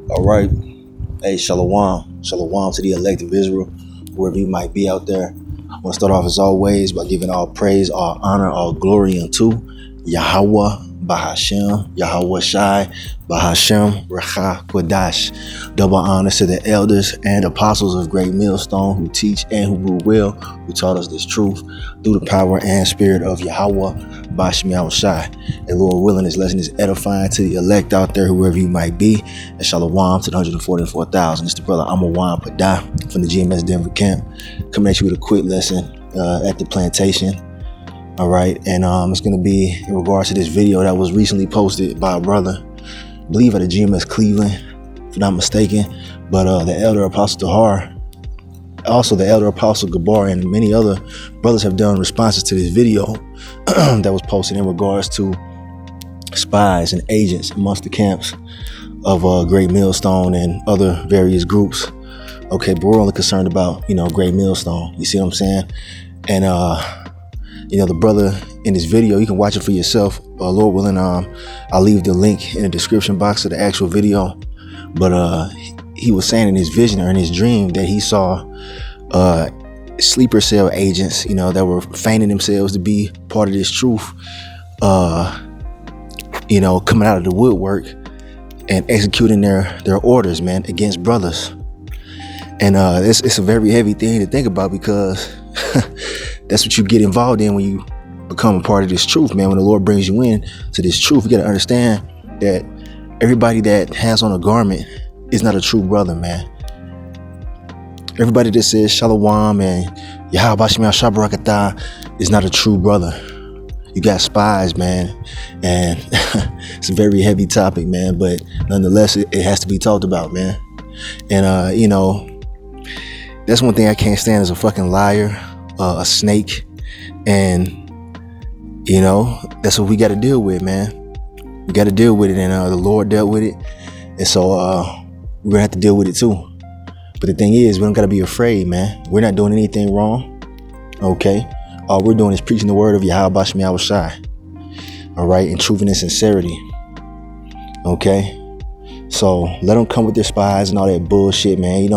All right. Hey, Shalom. Shalom to the elect of Israel, wherever you might be out there. I want to start off as always by giving all praise, all honor, all glory unto Yahweh Bahashem, Yahweh Shai, Bahashem, Recha Kodash. Double honors to the elders and apostles of Great Millstone who teach and who rule well, who taught us this truth through the power and spirit of Yahweh Bahashem Shai. And Lord willing, this lesson is edifying to the elect out there, whoever you might be. And Shalom to the 144,000. It's the brother Amawan Padah from the GMS Denver camp, coming at you with a quick lesson at the plantation. All right, and it's going to be in regards to this video that was recently posted by a brother, I believe at the GMS Cleveland, if I'm not mistaken. But the elder apostle Tahar, also the elder apostle Gabar, and many other brothers have done responses to this video that was posted in regards to spies and agents amongst the camps of Great Millstone and other various groups. Okay, but we're only concerned about, Great Millstone. You see what I'm saying? And the brother in this video, you can watch it for yourself. Lord willing, I'll leave the link in the description box of the actual video. But he was saying in his vision or in his dream that he saw sleeper cell agents, that were feigning themselves to be part of this truth, coming out of the woodwork and executing their orders, man, against brothers. And it's a very heavy thing to think about, because that's what you get involved in when you become a part of this truth, man. When the Lord brings you in to this truth, you got to understand that everybody that has on a garment is not a true brother, man. Everybody that says Shalom and Yahweh Shemel Shabarakatah is not a true brother. You got spies, man, and it's a very heavy topic, man, but nonetheless, it has to be talked about, man. And, that's one thing I can't stand, is a fucking liar, a snake, and, that's what we got to deal with, man. We got to deal with it, and the Lord dealt with it, and so we're going to have to deal with it too. But the thing is, we don't got to be afraid, man. We're not doing anything wrong, okay? All we're doing is preaching the word of Yahweh Shai Shai, all right, in truth and in sincerity, okay? So let them come with their spies and all that bullshit, man. The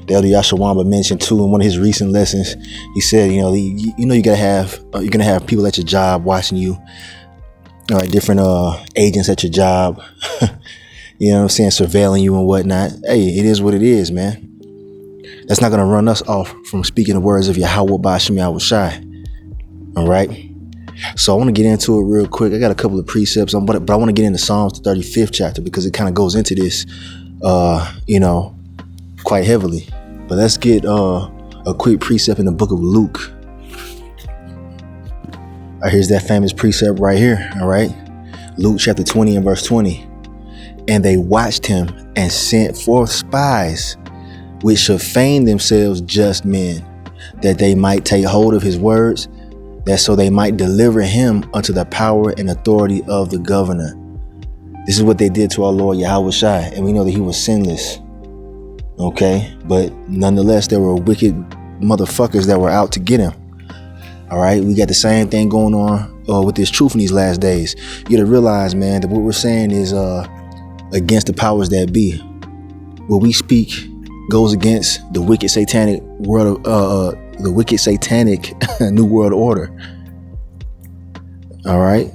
elder Yashawamba mentioned too in one of his recent lessons. He said, you're gonna have people at your job watching you, different agents at your job, surveilling you and whatnot. Hey, it is what it is, man. That's not gonna run us off from speaking the words of Yahweh Ba'Shem Shai. All right. So I want to get into it real quick. I got a couple of precepts, but I want to get into Psalms, the 35th chapter, because it kind of goes into this, quite heavily. But let's get a quick precept in the book of Luke. All right, here's that famous precept right here. All right. Luke chapter 20 and verse 20. And they watched him and sent forth spies, which should feign themselves just men, that they might take hold of his words, that so they might deliver him unto the power and authority of the governor. This is what they did to our Lord Yahweh Shai, and we know that he was sinless. Okay, but nonetheless, there were wicked motherfuckers that were out to get him. All right, we got the same thing going on with this truth in these last days. You got to realize, man, that what we're saying is against the powers that be. What we speak goes against the wicked satanic world of the wicked satanic New World Order. All right.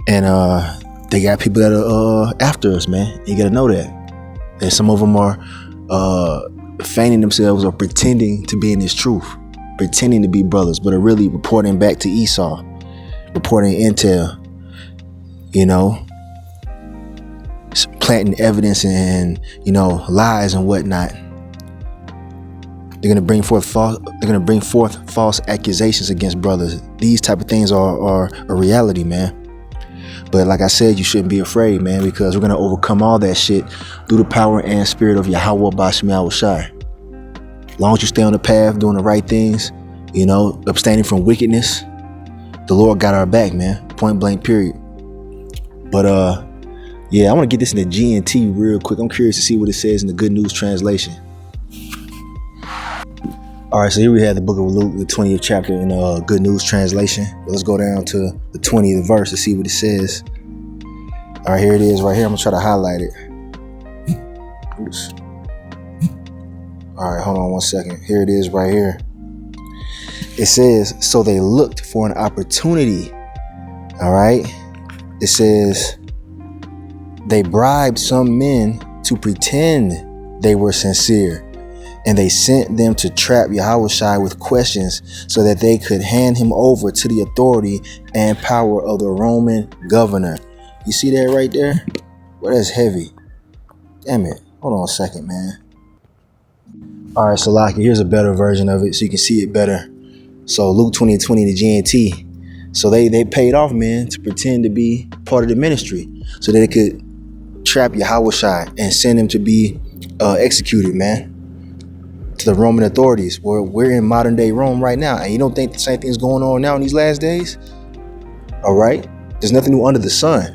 And they got people that are after us, man. You gotta know that. And some of them are feigning themselves or pretending to be in this truth, pretending to be brothers, but are really reporting back to Esau, reporting intel, planting evidence and lies and whatnot. They're gonna bring forth false accusations against brothers. These type of things are a reality, man. But like I said, you shouldn't be afraid, man, because we're gonna overcome all that shit through the power and spirit of Yahweh Ba'Shem Shai. As long as you stay on the path, doing the right things, abstaining from wickedness, the Lord got our back, man. Point blank, period. But I want to get this in the GNT real quick. I'm curious to see what it says in the Good News translation. All right, so here we have the book of Luke, the 20th chapter in Good News translation. Let's go down to the 20th verse to see what it says. All right, here it is right here. I'm going to try to highlight it. Oops. All right, hold on one second. Here it is right here. It says, so they looked for an opportunity. All right. It says they bribed some men to pretend they were sincere, and they sent them to trap Yahushua with questions so that they could hand him over to the authority and power of the Roman governor. You see that right there? Well, that's heavy. Damn it. Hold on a second, man. All right, Salaki, here's a better version of it so you can see it better. So Luke 20:20, the GNT. So they paid off men to pretend to be part of the ministry so that they could trap Yahushua and send him to be executed, man, to the Roman authorities. We're in modern day Rome right now, and you don't think the same thing's going on now in these last days? All right, there's nothing new under the sun.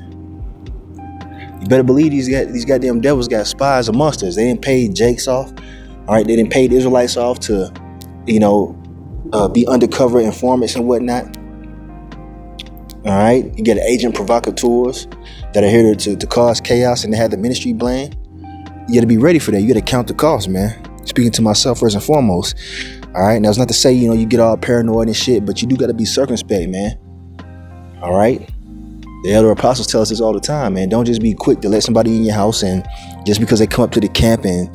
You better believe these goddamn devils got spies amongst us. They didn't pay Jakes off. All right, they didn't pay the Israelites off to, be undercover informants and whatnot. All right, you get agent provocateurs that are here to cause chaos, and they have the ministry blame. You got to be ready for that. You got to count the cost, man. Speaking to myself first and foremost. All right, now it's not to say you get all paranoid and shit, but you do got to be circumspect, man. All right. The elder apostles tell us this all the time, man. Don't just be quick to let somebody in your house, and just because they come up to the camp and,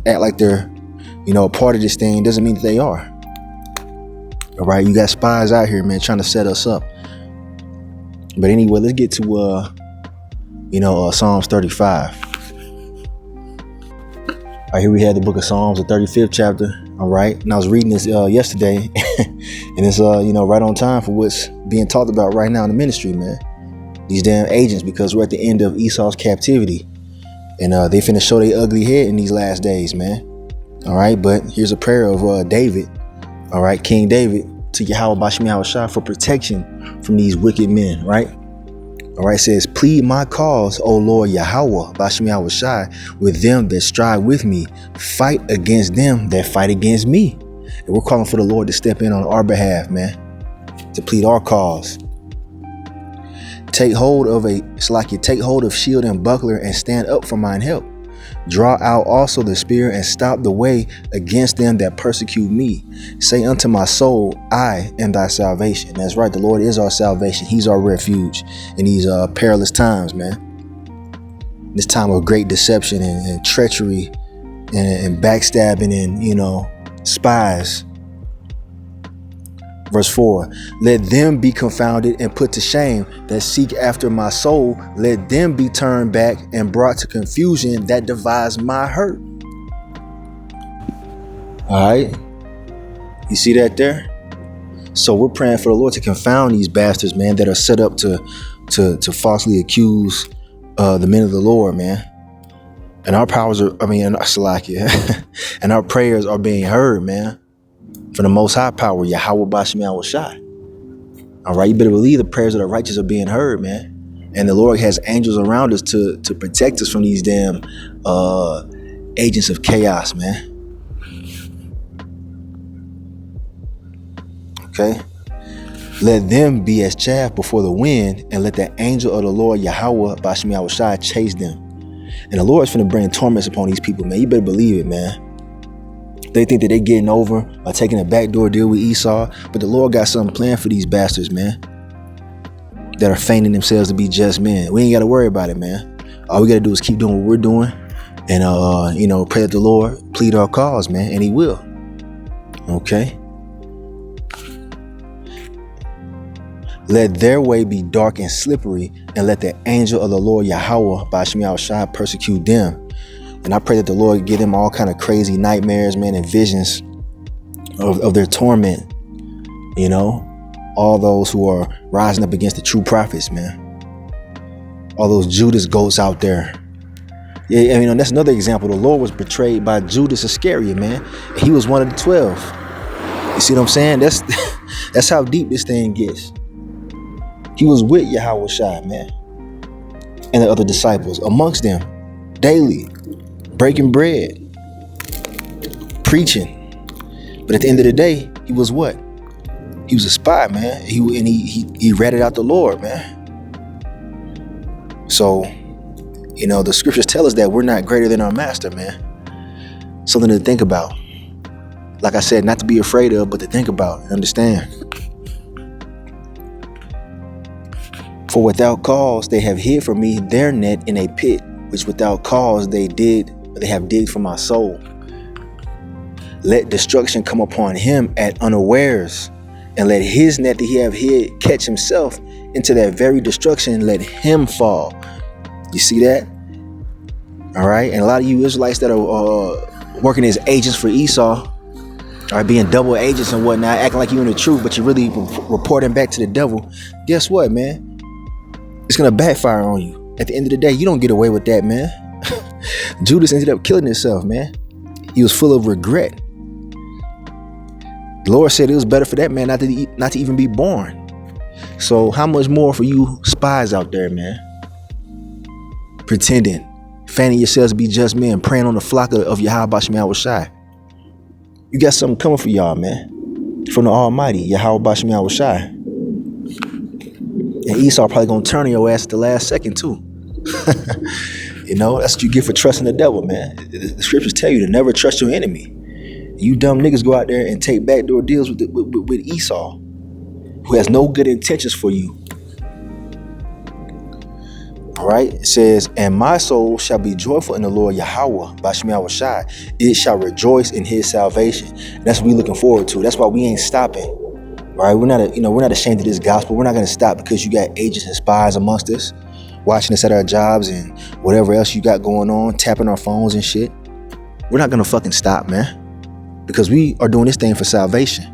act like they're, a part of this thing doesn't mean that they are. All right. You got spies out here, man, trying to set us up. But anyway, let's get to, Psalms 35. All right, here we had the book of Psalms, the 35th chapter. All right. And I was reading this yesterday and it's, right on time for what's being talked about right now in the ministry, man. These damn agents, because we're at the end of Esau's captivity, and they finna show their ugly head in these last days, man. All right. But here's a prayer of David. All right. King David to Yahweh Bashmi Yahushua for protection from these wicked men. Right. All right. It says, plead my cause, O Lord Yahweh Bashmi Yahushua, with them that strive with me. Fight against them that fight against me. And we're calling for the Lord to step in on our behalf, man, to plead our cause. Take hold of shield and buckler and stand up for mine help. Draw out also the spear and stop the way against them that persecute me. Say unto my soul, I am thy salvation. That's right. The Lord is our salvation. He's our refuge in these perilous times, man. This time of great deception and treachery and backstabbing and, spies. Verse 4, let them be confounded and put to shame that seek after my soul. Let them be turned back and brought to confusion that devise my hurt. All right. You see that there? So we're praying for the Lord to confound these bastards, man, that are set up to falsely accuse the men of the Lord, man. And our powers are, and our prayers are being heard, man. For the Most High power, Yahweh Bashmi Yahushua. All right, you better believe the prayers of the righteous are being heard, man. And the Lord has angels around us to protect us from these damn agents of chaos, man. Okay. Let them be as chaff before the wind, and let the angel of the Lord Yahweh Bashmi Yahushua chase them. And the Lord's finna bring torments upon these people, man. You better believe it, man. They think that they're getting over by taking a backdoor deal with Esau, but the Lord got something planned for these bastards, man, that are feigning themselves to be just men. We ain't got to worry about it, man. All we got to do is keep doing what we're doing and, pray that the Lord plead our cause, man, and he will. Okay. Let their way be dark and slippery, and let the angel of the Lord Yahweh Bashmi Yahushua persecute them. And I pray that the Lord give them all kind of crazy nightmares, man, and visions of their torment. All those who are rising up against the true prophets, man. All those Judas goats out there. Yeah, that's another example. The Lord was betrayed by Judas Iscariot, man. He was one of the 12. You see what I'm saying? That's how deep this thing gets. He was with Yahushua, man, and the other disciples, amongst them, daily, breaking bread, preaching. But at the end of the day, he was what? He was a spy, man. He ratted out the Lord, man. So, The scriptures tell us that we're not greater than our master, man. Something to think about. Like I said, not to be afraid of, but to think about and understand. For without cause they have hid for me their net in a pit, which without cause they have digged for my soul. Let destruction come upon him at unawares, and let his net that he have hid catch himself into that very destruction. Let him fall. You see that? All right. And a lot of you Israelites that are working as agents for Esau, are being double agents and whatnot, acting like you're in the truth, but you're really reporting back to the devil. Guess what, man? It's going to backfire on you. At the end of the day, you don't get away with that, man. Judas ended up killing himself, man. He was full of regret. The Lord said it was better for that man not to even be born. So how much more for you spies out there, man? Pretending, fanning yourselves to be just men, preying on the flock of Yahweh Shema Shai. You got something coming for y'all, man. From the Almighty, Yahweh Shema Shai. And Esau probably gonna turn on your ass at the last second too. That's what you get for trusting the devil, man. The scriptures tell you to never trust your enemy. You dumb niggas go out there and take backdoor deals with Esau, who has no good intentions for you. All right, it says, and my soul shall be joyful in the Lord Yahweh by Shema Shai. It shall rejoice in his salvation. And that's what we're looking forward to. That's why we ain't stopping. All right, we're not ashamed of this gospel. We're not going to stop because you got agents and spies amongst us, watching us at our jobs and whatever else you got going on, tapping our phones and shit. We're not going to fucking stop, man, because we are doing this thing for salvation.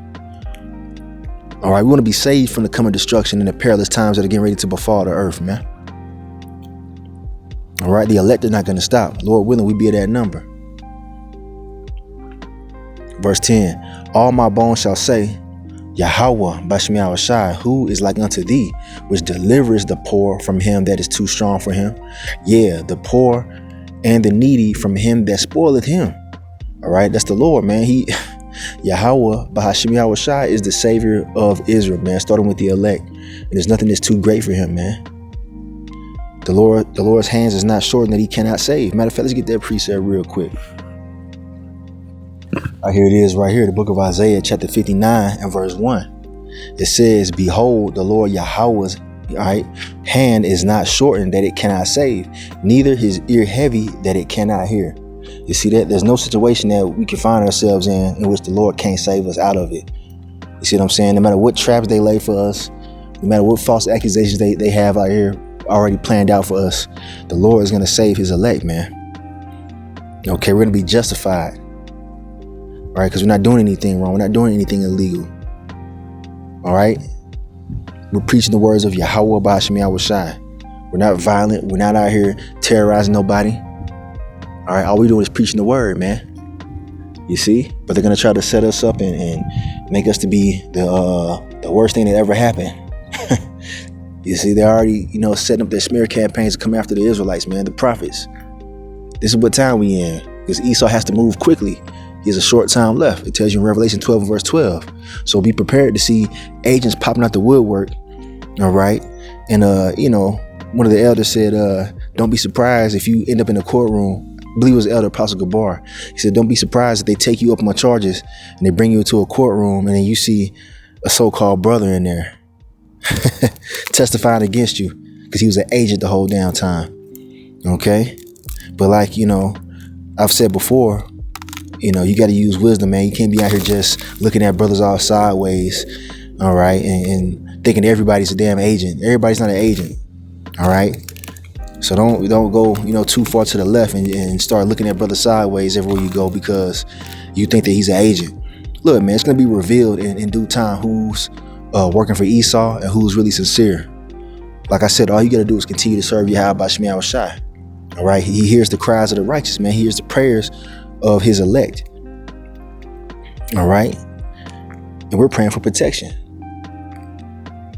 All right, we want to be saved from the coming destruction and the perilous times that are getting ready to befall the earth, man. All right, the elect are not going to stop. Lord willing, we be at that number. Verse 10, all my bones shall say, Yahweh Bashmiah Shai, who is like unto thee, which delivers the poor from him that is too strong for him. Yeah, the poor and the needy from him that spoileth him. All right, that's the Lord, man. Yahweh Bashmiah Shai is the savior of Israel, man, starting with the elect. And there's nothing that's too great for him, man. The Lord's hands is not shortened that he cannot save. Matter of fact, let's get that precept real quick. Here it is right here, the book of Isaiah, chapter 59 and verse 1. It says, behold, the Lord Yahweh's hand is not shortened that it cannot save, neither his ear heavy that it cannot hear. You see that? There's no situation that we can find ourselves in which the Lord can't save us out of it. You see what I'm saying? No matter what traps they lay for us, no matter what false accusations they have out here already planned out for us, the Lord is going to save his elect, man. Okay, we're going to be justified. All right, because we're not doing anything wrong. We're not doing anything illegal. All right. We're preaching the words of Yahweh Bashmiah Shai. We're not violent. We're not out here terrorizing nobody. All right. All we do is preaching the word, man. You see? But they're going to try to set us up and make us to be the worst thing that ever happened. You see, they're already, setting up their smear campaigns to come after the Israelites, man, the prophets. This is what time we in, because Esau has to move quickly. He has a short time left. It tells you in Revelation 12 and verse 12. So be prepared to see agents popping out the woodwork. All right. And, one of the elders said, don't be surprised if you end up in a courtroom. I believe it was Elder Apostle Gabar. He said, don't be surprised if they take you up on charges and they bring you into a courtroom and then you see a so-called brother in there testifying against you because he was an agent the whole damn time. Okay. But like, I've said before, you got to use wisdom, man. You can't be out here just looking at brothers all sideways. All right. And thinking everybody's a damn agent. Everybody's not an agent. All right. So don't go, too far to the left and start looking at brothers sideways everywhere you go because you think that he's an agent. Look, man, it's going to be revealed in due time who's working for Esau and who's really sincere. Like I said, all you got to do is continue to serve Yahweh Shema Shai. All right. He hears the cries of the righteous, man. He hears the prayers of his elect. All right. And we're praying for protection.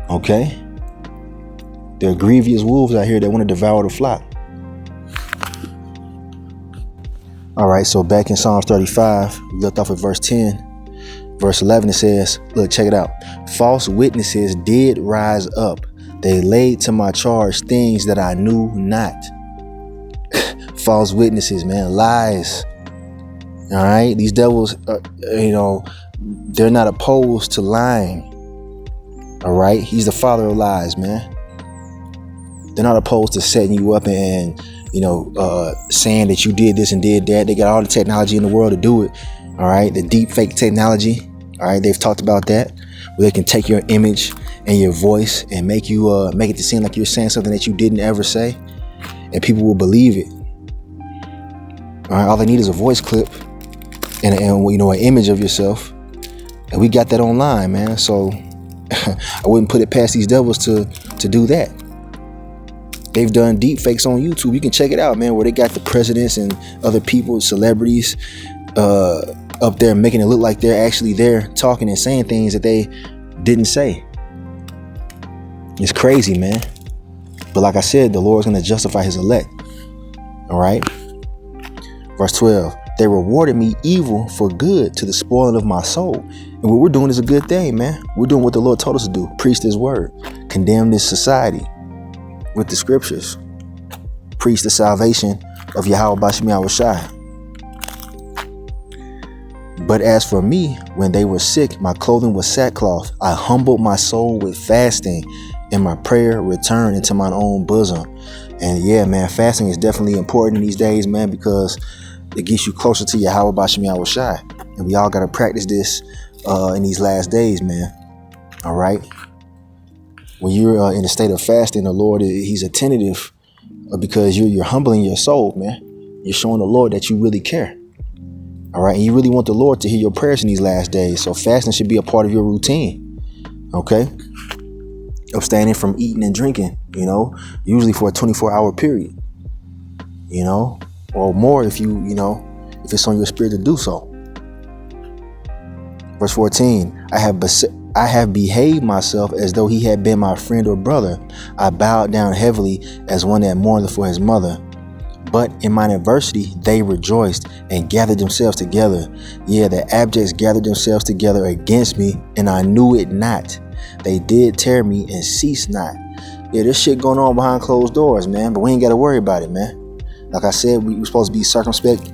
Okay. There are grievous wolves out here that want to devour the flock. All right. So back in Psalms 35, we left off at verse 10. Verse 11, it says, look, check it out. False witnesses did rise up. They laid to my charge things that I knew not. false witnesses, man, lies. All right, these devils, they're not opposed to lying. All right, he's the father of lies, man. They're not opposed to setting you up and saying that you did this and did that. They got all the technology in the world to do it. All right, the deep fake technology. All right, they've talked about that, where they can take your image and your voice and make it to seem like you're saying something that you didn't ever say, and people will believe it. All right, all they need is a voice clip and an image of yourself, and we got that online, man. So I wouldn't put it past these devils to do that. They've done deep fakes on YouTube. You can check it out, man, where they got the presidents and other people, celebrities, up there making it look like they're actually there talking and saying things that they didn't say. It's crazy, man. But like I said, the Lord's going to justify his elect. All right. Verse 12, they rewarded me evil for good to the spoiling of my soul. And what we're doing is a good thing, man. We're doing what the Lord told us to do. Preach his word, condemn this society with the scriptures, preach the salvation of Yahweh Bashim Yahushai. But as for me, when they were sick, my clothing was sackcloth. I humbled my soul with fasting, and my prayer returned into mine own bosom. And yeah, man, fasting is definitely important in these days, man, because it gets you closer to Yahweh Bashim Yahushai. And we all got to practice this in these last days, man. All right. When you're in a state of fasting, the Lord, he's attentive because you're humbling your soul, man. You're showing the Lord that you really care. All right. And you really want the Lord to hear your prayers in these last days. So fasting should be a part of your routine. OK. Abstaining from eating and drinking, usually for a 24-hour period, or more if if it's on your spirit to do so. Verse 14, I have behaved myself as though he had been my friend or brother. I bowed down heavily as one that mourned for his mother. But in mine adversity, they rejoiced and gathered themselves together. Yeah, the abjects gathered themselves together against me, and I knew it not. They did tear me and cease not. Yeah, there's shit going on behind closed doors, man, but we ain't got to worry about it, man. Like I said, we're supposed to be circumspect,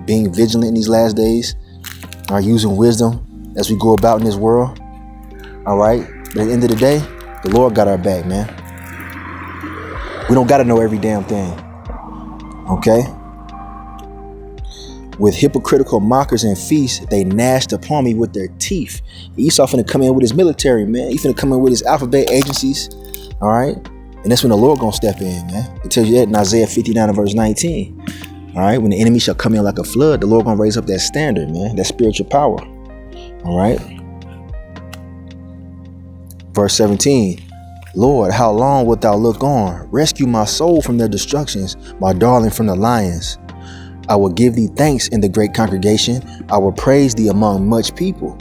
being vigilant in these last days, using wisdom as we go about in this world. All right. But at the end of the day, the Lord got our back, man. We don't got to know every damn thing. OK. With hypocritical mockers and feasts, they gnashed upon me with their teeth. Esau finna come in with his military, man. He finna come in with his alphabet agencies. All right. And that's when the Lord gonna step in, man. It tells you that in Isaiah 59 and verse 19. All right. When the enemy shall come in like a flood, the Lord gonna raise up that standard, man. That spiritual power. All right. Verse 17. Lord, how long wilt thou look on? Rescue my soul from their destructions, my darling from the lions. I will give thee thanks in the great congregation. I will praise thee among much people.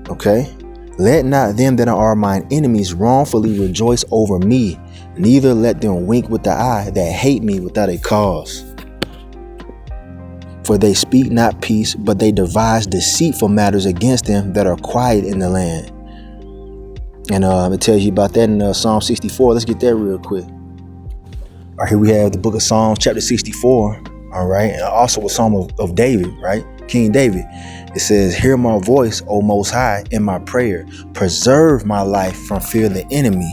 Okay. Let not them that are mine enemies wrongfully rejoice over me. Neither let them wink with the eye that hate me without a cause. For they speak not peace, but they devise deceitful matters against them that are quiet in the land. And it tells you about that in Psalm 64. Let's get there real quick. All right, here we have the book of Psalms, chapter 64. All right. And also a psalm of David, right? King David. It says, hear my voice, O Most High, in my prayer. Preserve my life from fear of the enemy.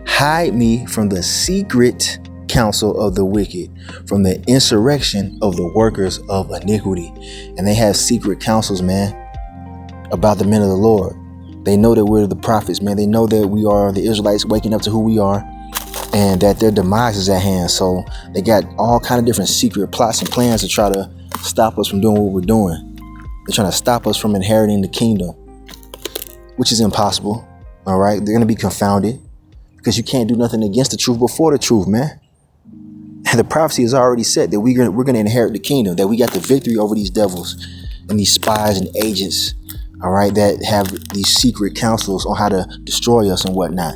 Hide me from the secret counsel of the wicked, from the insurrection of the workers of iniquity. And they have secret counsels, man, about the men of the Lord. They know that we're the prophets, man. They know that we are the Israelites waking up to who we are and that their demise is at hand. So they got all kind of different secret plots and plans to try to stop us from doing what we're doing. They're trying to stop us from inheriting the kingdom, which is impossible. All right. They're going to be confounded because you can't do nothing against the truth before the truth, man. And the prophecy is already set that we're going to inherit the kingdom, that we got the victory over these devils and these spies and agents. All right, that have these secret counsels on how to destroy us and whatnot.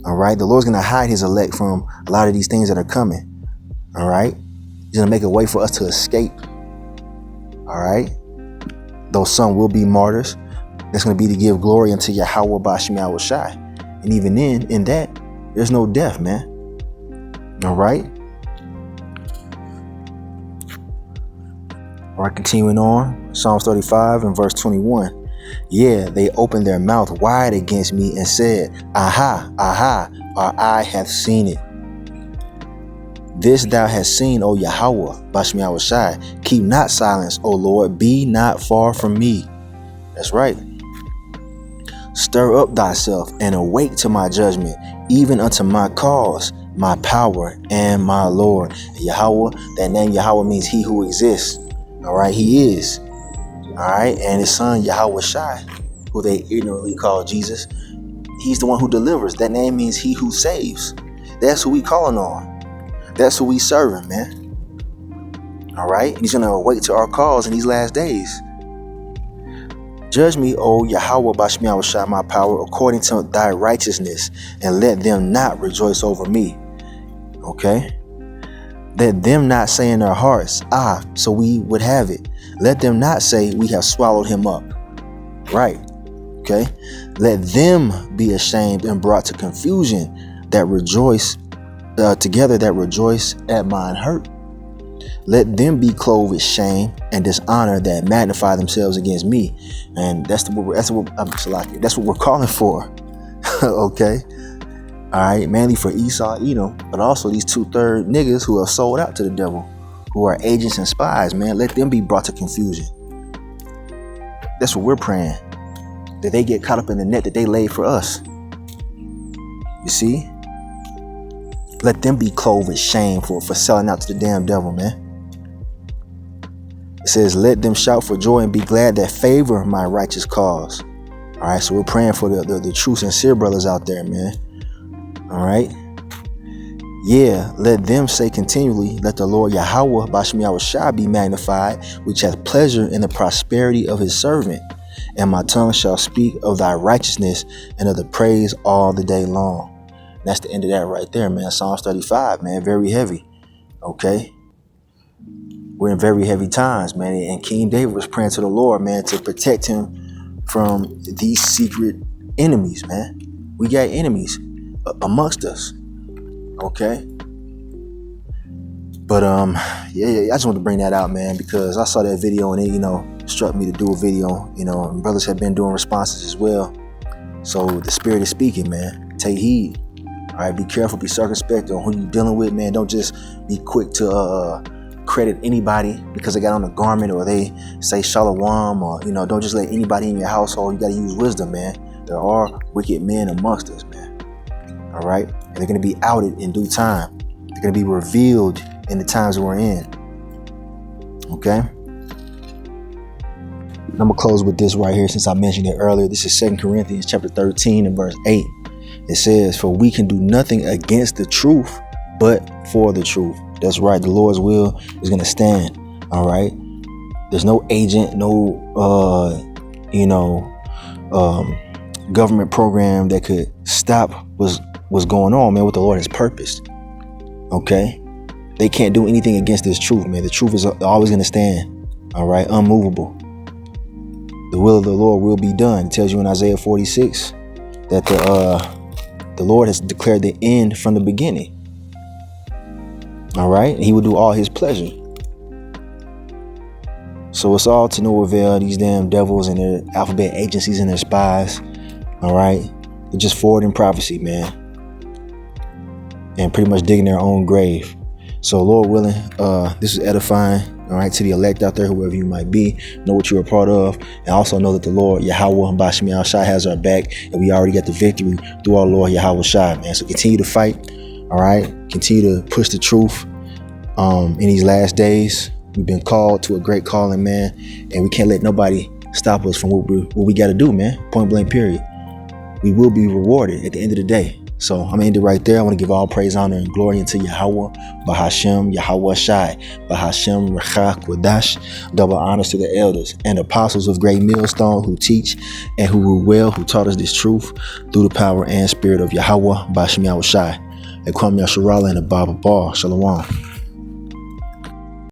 All right, the Lord's going to hide his elect from a lot of these things that are coming. All right, he's going to make a way for us to escape. All right, though some will be martyrs, that's going to be to give glory unto Yahweh Bashim Yahushai. And even in that, there's no death, man. All right. All right, continuing on. Psalms 35 and verse 21. Yeah, they opened their mouth wide against me and said, Aha, aha, our eye hath seen it. This thou hast seen, O Yahweh, Bashmi Awashai. Keep not silence, O Lord, be not far from me. That's right. Stir up thyself and awake to my judgment, even unto my cause, my power, and my Lord. Yahweh, that name Yahweh means he who exists. All right, he is. All right, and his son Yahweh Shai, who they ignorantly call Jesus, he's the one who delivers. That name means he who saves. That's who we calling on. That's who we serving, man. All right, he's gonna awake to our cause in these last days. Judge me, O Yahweh Bashmi Awashai, my power, according to thy righteousness, and let them not rejoice over me. Okay. Let them not say in their hearts, so we would have it. Let them not say, we have swallowed him up. Right. Okay. Let them be ashamed and brought to confusion that rejoice together that rejoice at mine hurt. Let them be clothed with shame and dishonor that magnify themselves against me. And that's what we're calling for. Okay. All right, mainly for Esau, Edom, but also these 2/3 niggas who are sold out to the devil, who are agents and spies, man. Let them be brought to confusion. That's what we're praying, that they get caught up in the net that they laid for us. You see? Let them be clothed with shame for selling out to the damn devil, man. It says, let them shout for joy and be glad that favor my righteous cause. All right, so we're praying for the true sincere brothers out there, man. All right. Yeah, let them say continually, let the Lord Yahweh Bashmi Awashai be magnified, which hath pleasure in the prosperity of his servant. And my tongue shall speak of thy righteousness and of the praise all the day long. And that's the end of that right there, man. Psalms 35, man. Very heavy. Okay. We're in very heavy times, man. And King David was praying to the Lord, man, to protect him from these secret enemies, man. We got enemies amongst us. Okay. But yeah, I just wanted to bring that out, man, because I saw that video and it, struck me to do a video, and brothers have been doing responses as well. So the spirit is speaking, man. Take heed. All right, be careful, be circumspect on who you're dealing with, man. Don't just be quick to credit anybody because they got on a garment or they say shalom, or don't just let anybody in your household. You got to use wisdom, man. There are wicked men amongst us, man. All right, and they're going to be outed in due time. They're going to be revealed in the times we're in. Okay. I'm going to close with this right here since I mentioned it earlier. This is 2 Corinthians chapter 13 and verse 8. It says, for we can do nothing against the truth, but for the truth. That's right. The Lord's will is going to stand. All right. There's no agent, no, government program that could stop what's going on, man, what the Lord has purposed. Okay. They can't do anything against this truth, man. The truth is always going to stand. All right. Unmovable. The will of the Lord will be done. It tells you in Isaiah 46 that the Lord has declared the end from the beginning. All right. And he will do all his pleasure. So it's all to no avail. These damn devils and their alphabet agencies and their spies. All right. They're just forwarding prophecy, man. And pretty much digging their own grave. So Lord willing, this is edifying. All right. To the elect out there, whoever you might be, know what you're a part of. And also know that the Lord Yahweh Bashmi Awashai has our back. And we already got the victory through our Lord Yahweh Shai, man. So continue to fight. All right. Continue to push the truth in these last days. We've been called to a great calling, man. And we can't let nobody stop us from what we got to do, man. Point blank, period. We will be rewarded at the end of the day. So I'm going to end it right there. I want to give all praise, honor, and glory unto Yahweh, Bahashem, Yahweh Shai, Bahashem, Rechach, Quadash. Double honors to the elders and apostles of Great Millstone who teach and who rule well, who taught us this truth through the power and spirit of Yahweh, Bahashem, Yahweh Shai. And Kwam Yasharala and the Baba Bar. Shalom.